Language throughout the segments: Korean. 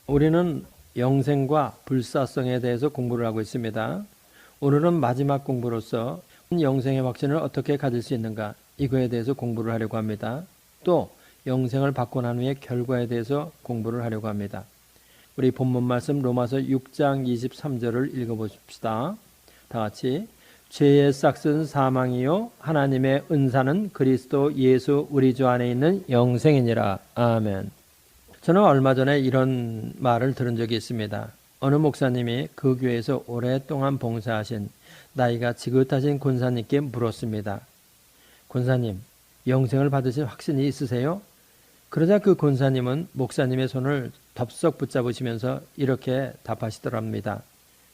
우리는 영생과 불사성에 대해서 공부를 하고 있습니다. 오늘은 마지막 공부로서 영생의 확신을 어떻게 가질 수 있는가, 이거에 대해서 공부를 하려고 합니다. 또 영생을 받고 난 후에 결과에 대해서 공부를 하려고 합니다. 우리 본문 말씀 로마서 6장 23절을 읽어보십시다. 다 같이. 죄의 싹은 사망이요 하나님의 은사는 그리스도 예수 우리 주 안에 있는 영생이니라. 아멘. 저는 얼마 전에 이런 말을 들은 적이 있습니다. 어느 목사님이 그 교회에서 오랫동안 봉사하신 나이가 지긋하신 권사님께 물었습니다. 권사님, 영생을 받으실 확신이 있으세요? 그러자 그 권사님은 목사님의 손을 덥석 붙잡으시면서 이렇게 답하시더랍니다.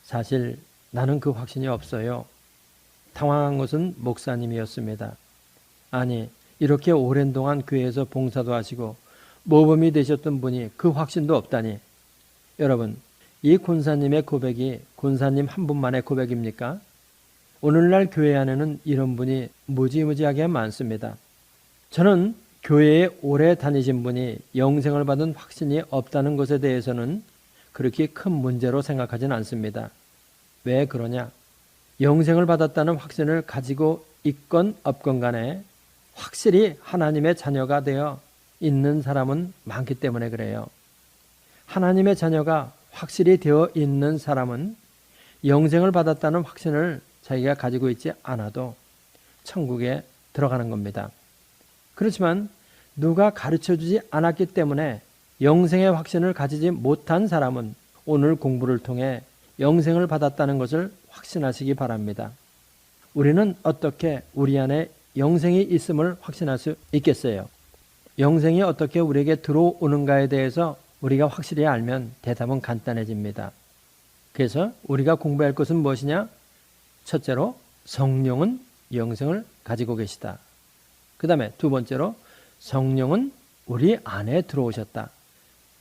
사실 나는 그 확신이 없어요. 당황한 것은 목사님이었습니다. 아니, 이렇게 오랜 동안 교회에서 봉사도 하시고 모범이 되셨던 분이 그 확신도 없다니. 여러분, 이 권사님의 고백이 권사님 한 분만의 고백입니까? 오늘날 교회 안에는 이런 분이 무지무지하게 많습니다. 저는 교회에 오래 다니신 분이 영생을 받은 확신이 없다는 것에 대해서는 그렇게 큰 문제로 생각하진 않습니다. 왜 그러냐? 영생을 받았다는 확신을 가지고 있건 없건 간에 확실히 하나님의 자녀가 되어 있는 사람은 많기 때문에 그래요. 하나님의 자녀가 확실히 되어 있는 사람은 영생을 받았다는 확신을 자기가 가지고 있지 않아도 천국에 들어가는 겁니다. 그렇지만 누가 가르쳐주지 않았기 때문에 영생의 확신을 가지지 못한 사람은 오늘 공부를 통해 영생을 받았다는 것을 확신하시기 바랍니다. 우리는 어떻게 우리 안에 영생이 있음을 확신할 수 있겠어요? 영생이 어떻게 우리에게 들어오는가에 대해서 우리가 확실히 알면 대답은 간단해집니다. 그래서 우리가 공부할 것은 무엇이냐? 첫째로 성령은 영생을 가지고 계시다. 그 다음에 두 번째로 성령은 우리 안에 들어오셨다.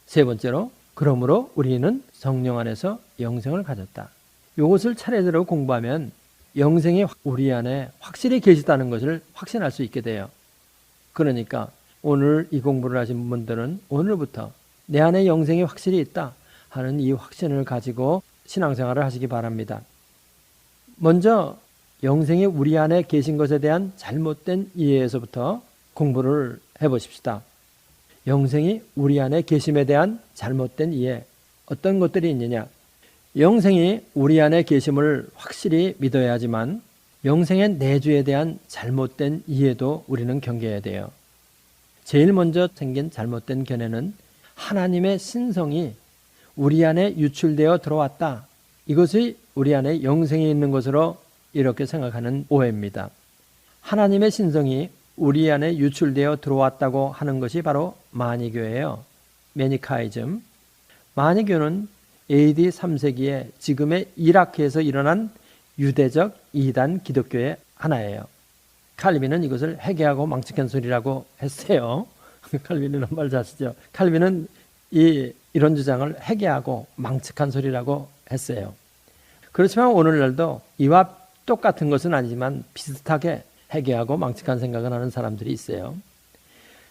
세 번째로 그러므로 우리는 성령 안에서 영생을 가졌다. 이것을 차례대로 공부하면 영생이 우리 안에 확실히 계시다는 것을 확신할 수 있게 돼요. 그러니까 오늘 이 공부를 하신 분들은 오늘부터 내 안에 영생이 확실히 있다 하는 이 확신을 가지고 신앙생활을 하시기 바랍니다. 먼저 영생이 우리 안에 계신 것에 대한 잘못된 이해에서부터 공부를 해보십시다. 영생이 우리 안에 계심에 대한 잘못된 이해, 어떤 것들이 있느냐? 영생이 우리 안에 계심을 확실히 믿어야 하지만 영생의 내주에 대한 잘못된 이해도 우리는 경계해야 돼요. 제일 먼저 생긴 잘못된 견해는 하나님의 신성이 우리 안에 유출되어 들어왔다. 이것이 우리 안에 영생이 있는 것으로 이렇게 생각하는 오해입니다. 하나님의 신성이 우리 안에 유출되어 들어왔다고 하는 것이 바로 마니교예요. 매니카이즘. 마니교는 AD 3세기에 지금의 이라크에서 일어난 유대적 이단 기독교의 하나예요. 칼빈은 이것을 회개하고 망측한 소리라고 했어요. 칼빈은 말 잘 쓰죠. 칼빈은 이런 주장을 회개하고 망측한 소리라고 했어요. 그렇지만 오늘날도 이와 똑같은 것은 아니지만 비슷하게 회개하고 망측한 생각을 하는 사람들이 있어요.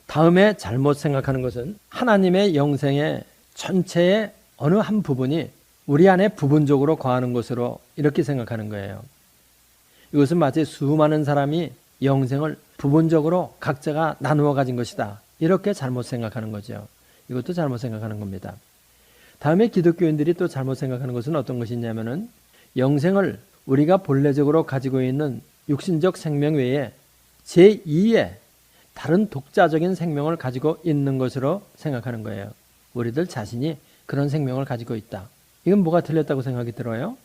다음에 잘못 생각하는 것은 하나님의 영생의 전체의 어느 한 부분이 우리 안에 부분적으로 거하는 것으로 이렇게 생각하는 거예요. 이것은 마치 수많은 사람이 영생을 부분적으로 각자가 나누어 가진 것이다. 이렇게 잘못 생각하는 거죠. 이것도 잘못 생각하는 겁니다. 다음에 기독교인들이 또 잘못 생각하는 것은 어떤 것이냐면은 영생을 우리가 본래적으로 가지고 있는 육신적 생명 외에 제2의 다른 독자적인 생명을 가지고 있는 것으로 생각하는 거예요. 우리들 자신이 그런 생명을 가지고 있다. 이건 뭐가 틀렸다고 생각이 들어요?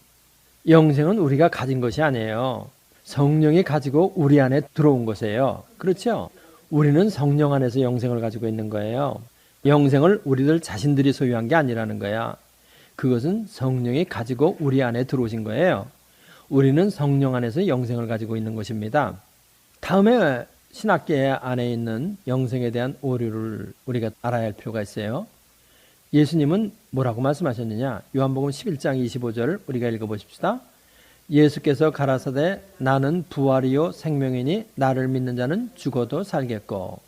영생은 우리가 가진 것이 아니에요. 성령이 가지고 우리 안에 들어온 것이에요. 그렇죠? 우리는 성령 안에서 영생을 가지고 있는 거예요. 영생을 우리들 자신들이 소유한 게 아니라는 거야. 그것은 성령이 가지고 우리 안에 들어오신 거예요. 우리는 성령 안에서 영생을 가지고 있는 것입니다. 다음에 신학계 안에 있는 영생에 대한 오류를 우리가 알아야 할 필요가 있어요. 예수님은 뭐라고 말씀하셨느냐? 요한복음 11장 25절 우리가 읽어보십시다. 예수께서 가라사대 나는 부활이요 생명이니 나를 믿는 자는 죽어도 살겠고.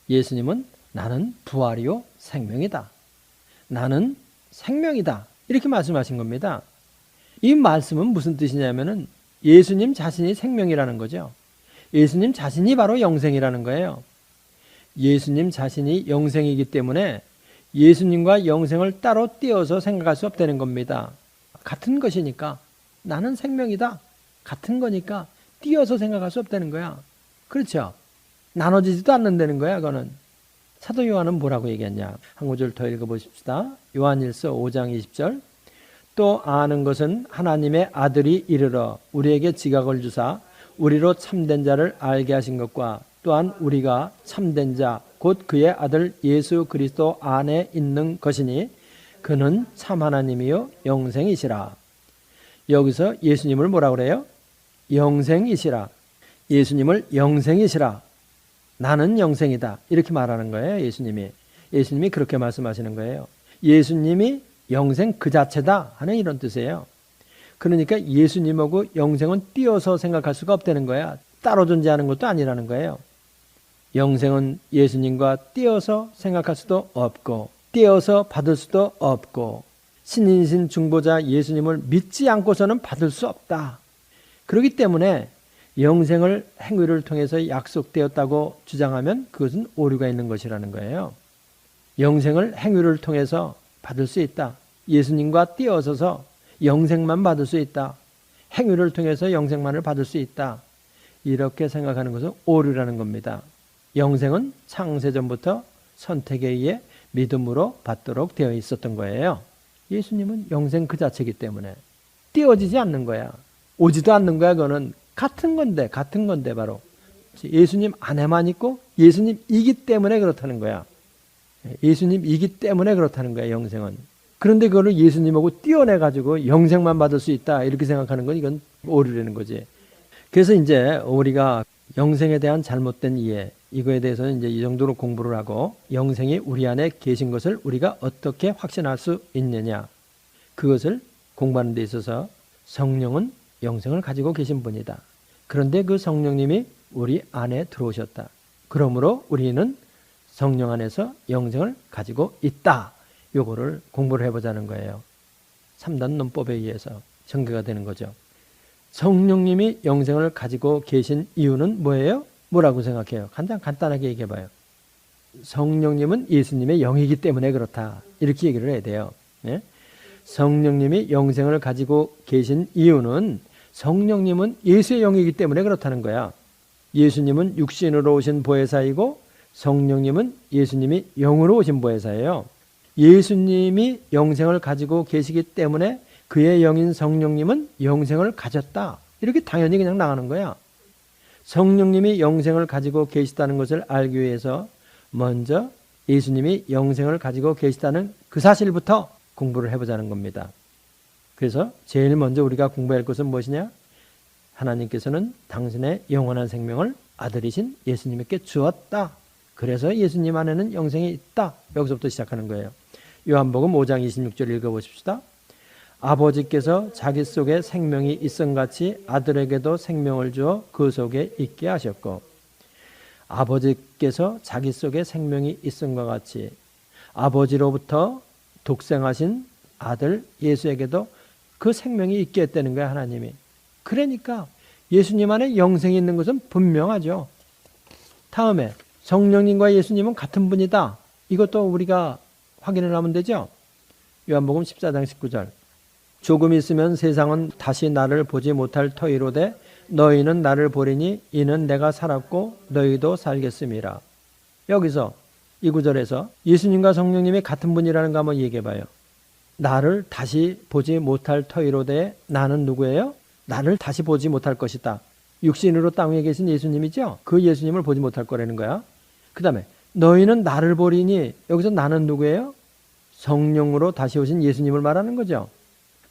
예수님은 나는 부활이요 생명이다. 나는 생명이다. 이렇게 말씀하신 겁니다. 이 말씀은 무슨 뜻이냐면은 예수님 자신이 생명이라는 거죠. 예수님 자신이 바로 영생이라는 거예요. 예수님 자신이 영생이기 때문에 예수님과 영생을 따로 떼어서 생각할 수 없다는 겁니다. 같은 것이니까 나는 생명이다. 같은 거니까 띄어서 생각할 수 없다는 거야. 그렇죠? 나눠지지도 않는다는 거야. 그거는. 사도 요한은 뭐라고 얘기했냐. 한 구절 더 읽어보십시다. 요한일서 5장 20절. 또 아는 것은 하나님의 아들이 이르러 우리에게 지각을 주사 우리로 참된 자를 알게 하신 것과 또한 우리가 참된 자 곧 그의 아들 예수 그리스도 안에 있는 것이니 그는 참 하나님이요 영생이시라. 여기서 예수님을 뭐라 그래요? 영생이시라. 예수님을 영생이시라. 나는 영생이다. 이렇게 말하는 거예요. 예수님이 그렇게 말씀하시는 거예요. 예수님이 영생 그 자체다 하는 이런 뜻이에요. 그러니까 예수님하고 영생은 띄어서 생각할 수가 없다는 거야. 따로 존재하는 것도 아니라는 거예요. 영생은 예수님과 띄어서 생각할 수도 없고 띄어서 받을 수도 없고 신인신 중보자 예수님을 믿지 않고서는 받을 수 없다. 그렇기 때문에 영생을 행위를 통해서 약속되었다고 주장하면 그것은 오류가 있는 것이라는 거예요. 영생을 행위를 통해서 받을 수 있다. 예수님과 띄어서서 영생만 받을 수 있다. 행위를 통해서 영생만을 받을 수 있다. 이렇게 생각하는 것은 오류라는 겁니다. 영생은 창세전부터 선택에 의해 믿음으로 받도록 되어 있었던 거예요. 예수님은 영생 그 자체이기 때문에 띄어지지 않는 거야. 오지도 않는 거야. 그거는 같은 건데 바로 예수님 안에만 있고 예수님이기 때문에 그렇다는 거야. 예수님이기 때문에 그렇다는 거야. 영생은. 그런데 그거를 예수님하고 띄어내가지고 영생만 받을 수 있다 이렇게 생각하는 건 이건 오류라는 거지. 그래서 이제 우리가 영생에 대한 잘못된 이해, 이거에 대해서는 이제 이 정도로 공부를 하고 영생이 우리 안에 계신 것을 우리가 어떻게 확신할 수 있느냐, 그것을 공부하는 데 있어서 성령은 영생을 가지고 계신 분이다. 그런데 그 성령님이 우리 안에 들어오셨다. 그러므로 우리는 성령 안에서 영생을 가지고 있다. 요거를 공부를 해보자는 거예요. 3단 논법에 의해서 전개가 되는 거죠. 성령님이 영생을 가지고 계신 이유는 뭐예요? 뭐라고 생각해요? 간단하게 얘기해봐요. 성령님은 예수님의 영이기 때문에 그렇다. 이렇게 얘기를 해야 돼요. 예? 성령님이 영생을 가지고 계신 이유는 성령님은 예수의 영이기 때문에 그렇다는 거야. 예수님은 육신으로 오신 보혜사이고 성령님은 예수님이 영으로 오신 보혜사예요. 예수님이 영생을 가지고 계시기 때문에 그의 영인 성령님은 영생을 가졌다. 이렇게 당연히 그냥 나가는 거야. 성령님이 영생을 가지고 계시다는 것을 알기 위해서 먼저 예수님이 영생을 가지고 계시다는 그 사실부터 공부를 해보자는 겁니다. 그래서 제일 먼저 우리가 공부할 것은 무엇이냐? 하나님께서는 당신의 영원한 생명을 아들이신 예수님께 주었다. 그래서 예수님 안에는 영생이 있다. 여기서부터 시작하는 거예요. 요한복음 5장 26절 읽어보십시다. 아버지께서 자기 속에 생명이 있음같이 아들에게도 생명을 주어 그 속에 있게 하셨고, 아버지께서 자기 속에 생명이 있음과 같이 아버지로부터 독생하신 아들 예수에게도 그 생명이 있게 했다는 거야, 하나님이. 그러니까 예수님 안에 영생이 있는 것은 분명하죠. 다음에 성령님과 예수님은 같은 분이다. 이것도 우리가 확인을 하면 되죠. 요한복음 14장 19절. 조금 있으면 세상은 다시 나를 보지 못할 터이로되 너희는 나를 보리니 이는 내가 살았고 너희도 살겠음이라. 여기서 이 구절에서 예수님과 성령님이 같은 분이라는 거 한번 얘기해 봐요. 나를 다시 보지 못할 터이로되 나는 누구예요? 나를 다시 보지 못할 것이다. 육신으로 땅 위에 계신 예수님이죠? 그 예수님을 보지 못할 거라는 거야. 그 다음에 너희는 나를 보리니, 여기서 나는 누구예요? 성령으로 다시 오신 예수님을 말하는 거죠.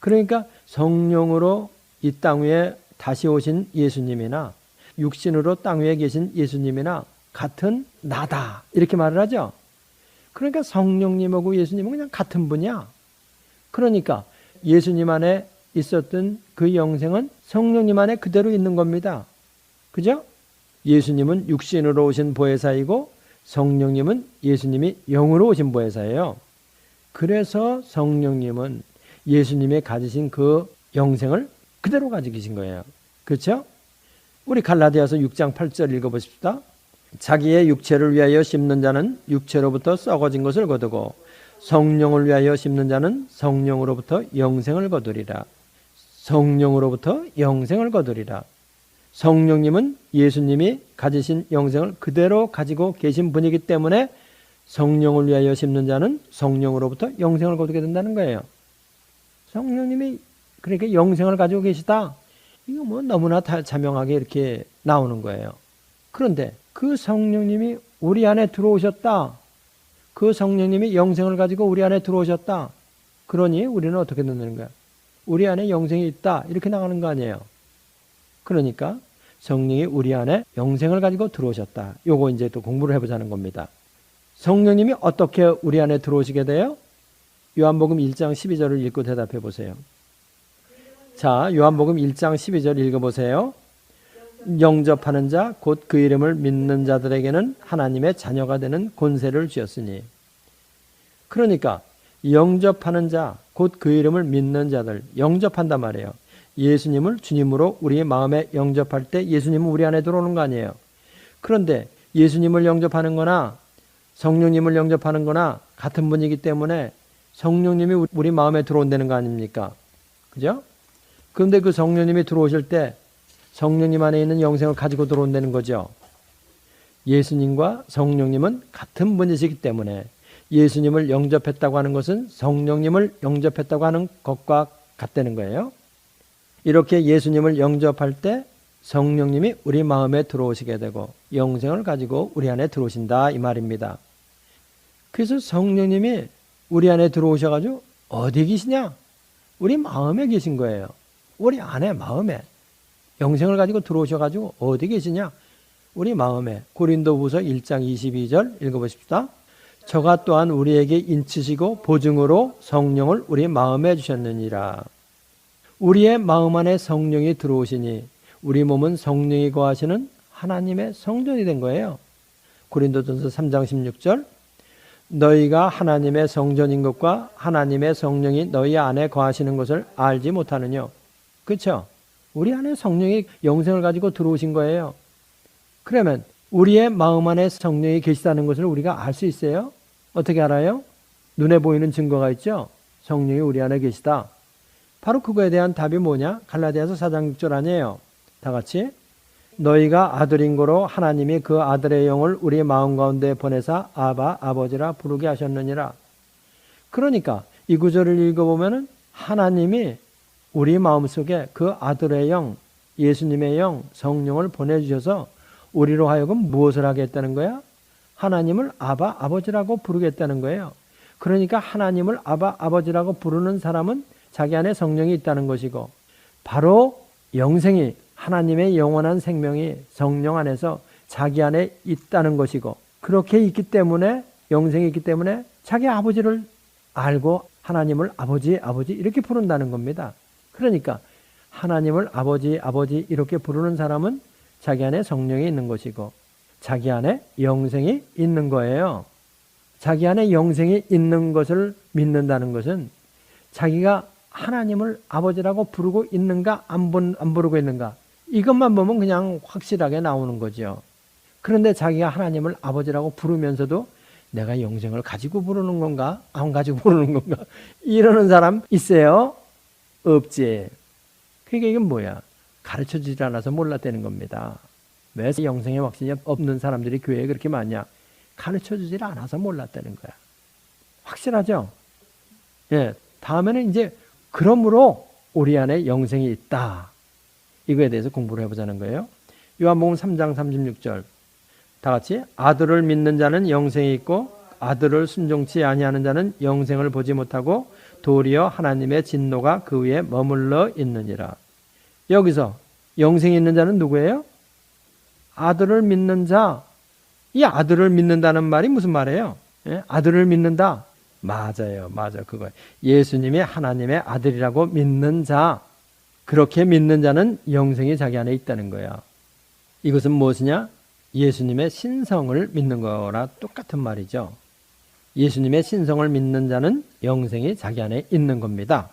그러니까 성령으로 이 땅 위에 다시 오신 예수님이나 육신으로 땅 위에 계신 예수님이나 같은 나다. 이렇게 말을 하죠. 그러니까 성령님하고 예수님은 그냥 같은 분이야. 그러니까 예수님 안에 있었던 그 영생은 성령님 안에 그대로 있는 겁니다. 그죠? 예수님은 육신으로 오신 보혜사이고 성령님은 예수님이 영으로 오신 보혜사예요. 그래서 성령님은 예수님이 가지신 그 영생을 그대로 가지고 계신 거예요. 그렇죠? 우리 갈라디아서 6장 8절 읽어보십시다. 자기의 육체를 위하여 심는 자는 육체로부터 썩어진 것을 거두고 성령을 위하여 심는 자는 성령으로부터 영생을 거두리라. 성령으로부터 영생을 거두리라. 성령님은 예수님이 가지신 영생을 그대로 가지고 계신 분이기 때문에 성령을 위하여 심는 자는 성령으로부터 영생을 거두게 된다는 거예요. 성령님이 그러니까 영생을 가지고 계시다. 이거 뭐 너무나 다 자명하게 이렇게 나오는 거예요. 그런데 그 성령님이 우리 안에 들어오셨다. 그 성령님이 영생을 가지고 우리 안에 들어오셨다. 그러니 우리는 어떻게 되는 거야? 우리 안에 영생이 있다. 이렇게 나가는 거 아니에요. 그러니까 성령이 우리 안에 영생을 가지고 들어오셨다. 요거 이제 또 공부를 해보자는 겁니다. 성령님이 어떻게 우리 안에 들어오시게 돼요? 요한복음 1장 12절을 읽고 대답해 보세요. 자, 요한복음 1장 12절 읽어보세요. 영접하는 자, 곧 그 이름을 믿는 자들에게는 하나님의 자녀가 되는 권세를 주었으니. 그러니까 영접하는 자, 곧 그 이름을 믿는 자들, 영접한단 말이에요. 예수님을 주님으로 우리의 마음에 영접할 때 예수님은 우리 안에 들어오는 거 아니에요. 그런데 예수님을 영접하는 거나 성령님을 영접하는 거나 같은 분이기 때문에 성령님이 우리 마음에 들어온다는 거 아닙니까? 그죠? 그런데 그 성령님이 들어오실 때 성령님 안에 있는 영생을 가지고 들어온다는 거죠. 예수님과 성령님은 같은 분이시기 때문에 예수님을 영접했다고 하는 것은 성령님을 영접했다고 하는 것과 같다는 거예요. 이렇게 예수님을 영접할 때 성령님이 우리 마음에 들어오시게 되고 영생을 가지고 우리 안에 들어오신다 이 말입니다. 그래서 성령님이 우리 안에 들어오셔가지고 어디 계시냐? 우리 마음에 계신 거예요. 우리 안에 마음에 영생을 가지고 들어오셔가지고 어디 계시냐? 우리 마음에. 고린도후서 1장 22절 읽어보십시다. 저가 또한 우리에게 인치시고 보증으로 성령을 우리 마음에 주셨느니라. 우리의 마음 안에 성령이 들어오시니 우리 몸은 성령이 거하시는 하나님의 성전이 된 거예요. 고린도전서 3장 16절 너희가 하나님의 성전인 것과 하나님의 성령이 너희 안에 거하시는 것을 알지 못하느뇨. 그렇죠? 우리 안에 성령이 영생을 가지고 들어오신 거예요. 그러면 우리의 마음 안에 성령이 계시다는 것을 우리가 알 수 있어요? 어떻게 알아요? 눈에 보이는 증거가 있죠? 성령이 우리 안에 계시다. 바로 그거에 대한 답이 뭐냐? 갈라디아서 4장 6절 아니에요? 다 같이 너희가 아들인 거로 하나님이 그 아들의 영을 우리 마음 가운데 보내사 아바 아버지라 부르게 하셨느니라. 그러니까 이 구절을 읽어보면 하나님이 우리 마음속에 그 아들의 영, 예수님의 영, 성령을 보내주셔서 우리로 하여금 무엇을 하겠다는 거야? 하나님을 아바 아버지라고 부르겠다는 거예요. 그러니까 하나님을 아바 아버지라고 부르는 사람은 자기 안에 성령이 있다는 것이고 바로 영생이 하나님의 영원한 생명이 성령 안에서 자기 안에 있다는 것이고 그렇게 있기 때문에 영생이 있기 때문에 자기 아버지를 알고 하나님을 아버지 아버지 이렇게 부른다는 겁니다. 그러니까 하나님을 아버지 아버지 이렇게 부르는 사람은 자기 안에 성령이 있는 것이고 자기 안에 영생이 있는 거예요. 자기 안에 영생이 있는 것을 믿는다는 것은 자기가 하나님을 아버지라고 부르고 있는가 안 부르고 있는가 이것만 보면 그냥 확실하게 나오는 거죠. 그런데 자기가 하나님을 아버지라고 부르면서도 내가 영생을 가지고 부르는 건가 안 가지고 부르는 건가 이러는 사람 있어요? 없지. 그게 이건 뭐야? 가르쳐주지 않아서 몰랐다는 겁니다. 왜 영생의 확신이 없는 사람들이 교회에 그렇게 많냐? 가르쳐주지 않아서 몰랐다는 거야. 확실하죠? 예, 다음에는 이제 그러므로 우리 안에 영생이 있다. 이거에 대해서 공부를 해보자는 거예요. 요한복음 3장 36절 다 같이 아들을 믿는 자는 영생이 있고 아들을 순종치 아니하는 자는 영생을 보지 못하고 도리어 하나님의 진노가 그 위에 머물러 있느니라. 여기서 영생이 있는 자는 누구예요? 아들을 믿는 자. 이 아들을 믿는다는 말이 무슨 말이에요? 예? 아들을 믿는다. 맞아요. 맞아. 그거예요. 예수님이 하나님의 아들이라고 믿는 자. 그렇게 믿는 자는 영생이 자기 안에 있다는 거야. 이것은 무엇이냐? 예수님의 신성을 믿는 거라 똑같은 말이죠. 예수님의 신성을 믿는 자는 영생이 자기 안에 있는 겁니다.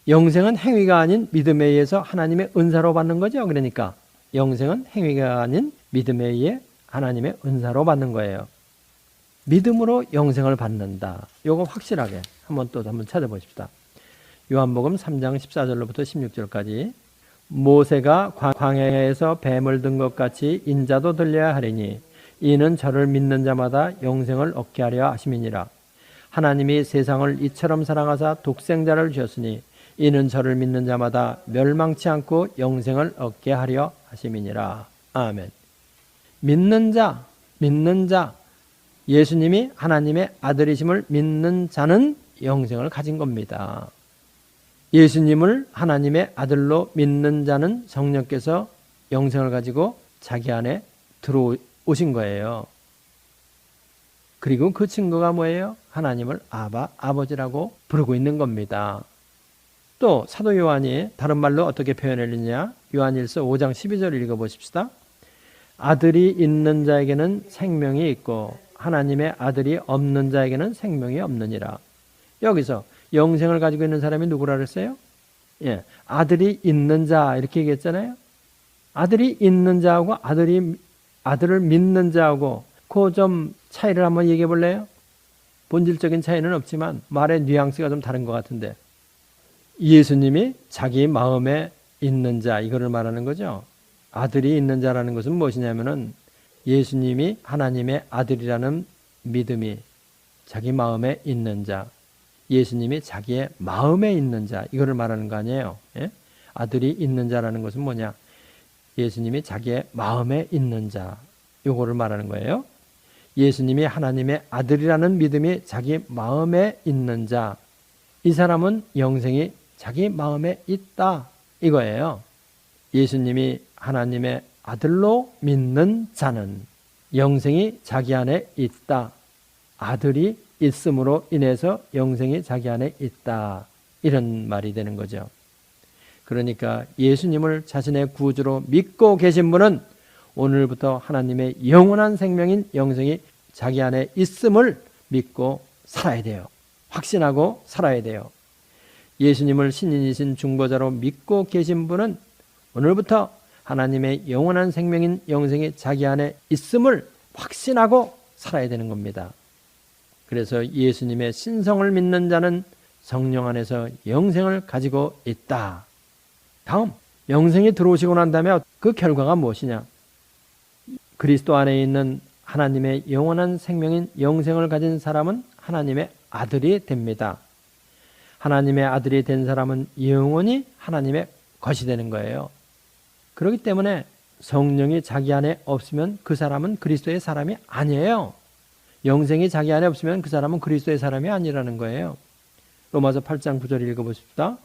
영생은 행위가 아닌 믿음에 의해서 하나님의 은사로 받는 거죠. 그러니까 영생은 행위가 아닌 믿음에 의해 하나님의 은사로 받는 거예요. 믿음으로 영생을 받는다. 요거 확실하게 한번 찾아보십시다. 요한복음 3장 14절로부터 16절까지 모세가 광야에서 뱀을 든 것 같이 인자도 들려야 하리니 이는 저를 믿는 자마다 영생을 얻게 하려 하심이니라. 하나님이 세상을 이처럼 사랑하사 독생자를 주셨으니 이는 저를 믿는 자마다 멸망치 않고 영생을 얻게 하려 하심이니라. 아멘. 믿는 자, 예수님이 하나님의 아들이심을 믿는 자는 영생을 가진 겁니다. 예수님을 하나님의 아들로 믿는 자는 성령께서 영생을 가지고 자기 안에 들어오신 거예요. 그리고 그 증거가 뭐예요? 하나님을 아버지라고 부르고 있는 겁니다. 또 사도 요한이 다른 말로 어떻게 표현했느냐? 요한일서 5장 12절 읽어보십시다. 아들이 있는 자에게는 생명이 있고 하나님의 아들이 없는 자에게는 생명이 없느니라. 여기서 영생을 가지고 있는 사람이 누구라 그랬어요? 예, 아들이 있는 자 이렇게 얘기했잖아요. 아들이 있는 자하고 아들을 믿는 자하고 그 좀 차이를 한번 얘기해 볼래요? 본질적인 차이는 없지만 말의 뉘앙스가 좀 다른 것 같은데 예수님이 자기 마음에 있는 자 이거를 말하는 거죠. 아들이 있는 자라는 것은 무엇이냐면은 예수님이 하나님의 아들이라는 믿음이 자기 마음에 있는 자, 예수님이 자기의 마음에 있는 자 이거를 말하는 거 아니에요. 예? 아들이 있는 자라는 것은 뭐냐? 예수님이 자기의 마음에 있는 자 요거를 말하는 거예요. 예수님이 하나님의 아들이라는 믿음이 자기 마음에 있는 자, 이 사람은 영생이 자기 마음에 있다 이거예요. 예수님이 하나님의 아들로 믿는 자는 영생이 자기 안에 있다. 아들이 있음으로 인해서 영생이 자기 안에 있다. 이런 말이 되는 거죠. 그러니까 예수님을 자신의 구주로 믿고 계신 분은 오늘부터 하나님의 영원한 생명인 영생이 자기 안에 있음을 믿고 살아야 돼요. 확신하고 살아야 돼요. 예수님을 신인이신 중보자로 믿고 계신 분은 오늘부터 하나님의 영원한 생명인 영생이 자기 안에 있음을 확신하고 살아야 되는 겁니다. 그래서 예수님의 신성을 믿는 자는 성령 안에서 영생을 가지고 있다. 다음, 영생이 들어오시고 난 다음에 그 결과가 무엇이냐? 그리스도 안에 있는 하나님의 영원한 생명인 영생을 가진 사람은 하나님의 아들이 됩니다. 하나님의 아들이 된 사람은 영원히 하나님의 것이 되는 거예요. 그렇기 때문에 성령이 자기 안에 없으면 그 사람은 그리스도의 사람이 아니에요. 영생이 자기 안에 없으면 그 사람은 그리스도의 사람이 아니라는 거예요. 로마서 8장 9절 읽어보십시다.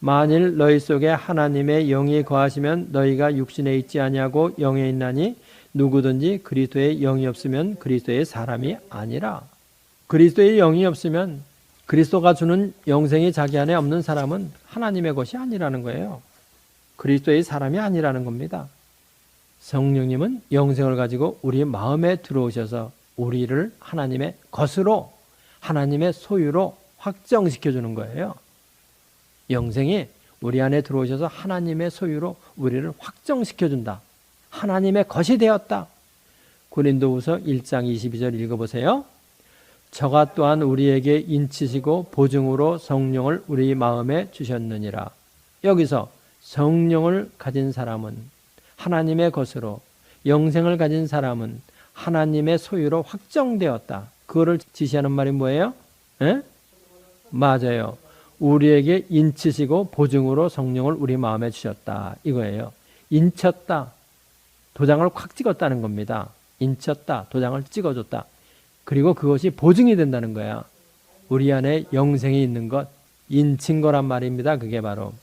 만일 너희 속에 하나님의 영이 거하시면 너희가 육신에 있지 아니하고 영에 있나니 누구든지 그리스도의 영이 없으면 그리스도의 사람이 아니라. 그리스도의 영이 없으면 그리스도가 주는 영생이 자기 안에 없는 사람은 하나님의 것이 아니라는 거예요. 그리스도의 사람이 아니라는 겁니다. 성령님은 영생을 가지고 우리 마음에 들어오셔서 우리를 하나님의 것으로 하나님의 소유로 확정시켜 주는 거예요. 영생이 우리 안에 들어오셔서 하나님의 소유로 우리를 확정시켜 준다. 하나님의 것이 되었다. 고린도후서 1장 22절 읽어보세요. 저가 또한 우리에게 인치시고 보증으로 성령을 우리 마음에 주셨느니라. 여기서 성령을 가진 사람은 하나님의 것으로, 영생을 가진 사람은 하나님의 소유로 확정되었다. 그거를 지시하는 말이 뭐예요? 에? 맞아요. 우리에게 인치시고 보증으로 성령을 우리 마음에 주셨다. 이거예요. 인쳤다. 도장을 콱 찍었다는 겁니다. 인쳤다. 도장을 찍어줬다. 그리고 그것이 보증이 된다는 거야. 우리 안에 영생이 있는 것, 인친 거란 말입니다. 그게 바로.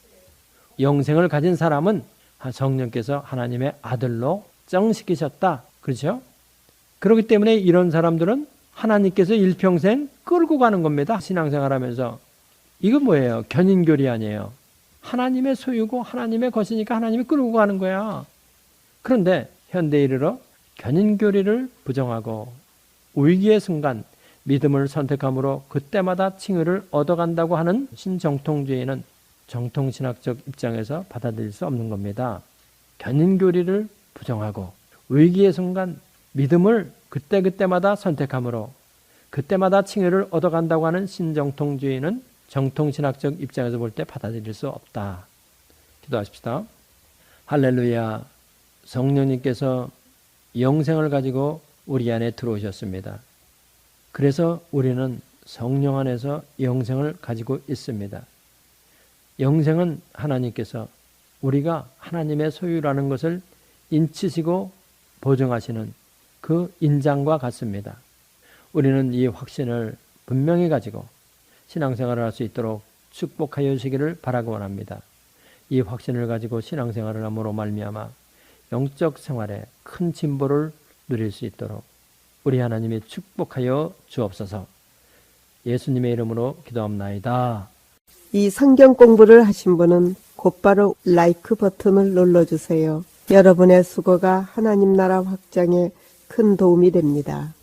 영생을 가진 사람은 성령께서 하나님의 아들로 정시키셨다. 그렇죠? 그렇기 때문에 이런 사람들은 하나님께서 일평생 끌고 가는 겁니다. 신앙생활하면서. 이건 뭐예요? 견인교리 아니에요. 하나님의 소유고 하나님의 것이니까 하나님이 끌고 가는 거야. 그런데 현대에 이르러 견인교리를 부정하고 위기의 순간 믿음을 선택함으로 그때마다 칭의를 얻어간다고 하는 신정통주의는 정통신학적 입장에서 받아들일 수 없는 겁니다. 견인교리를 부정하고 위기의 순간 믿음을 그때그때마다 선택함으로 그때마다 칭의를 얻어간다고 하는 신정통주의는 정통신학적 입장에서 볼 때 받아들일 수 없다. 기도하십시다. 할렐루야. 성령님께서 영생을 가지고 우리 안에 들어오셨습니다. 그래서 우리는 성령 안에서 영생을 가지고 있습니다. 영생은 하나님께서 우리가 하나님의 소유라는 것을 인치시고 보증하시는 그 인장과 같습니다. 우리는 이 확신을 분명히 가지고 신앙생활을 할 수 있도록 축복하여 주시기를 바라고 원합니다. 이 확신을 가지고 신앙생활을 함으로 말미암아 영적 생활에 큰 진보를 누릴 수 있도록 우리 하나님이 축복하여 주옵소서. 예수님의 이름으로 기도합나이다. 이 성경 공부를 하신 분은 곧바로 라이크 버튼을 눌러주세요. 여러분의 수고가 하나님 나라 확장에 큰 도움이 됩니다.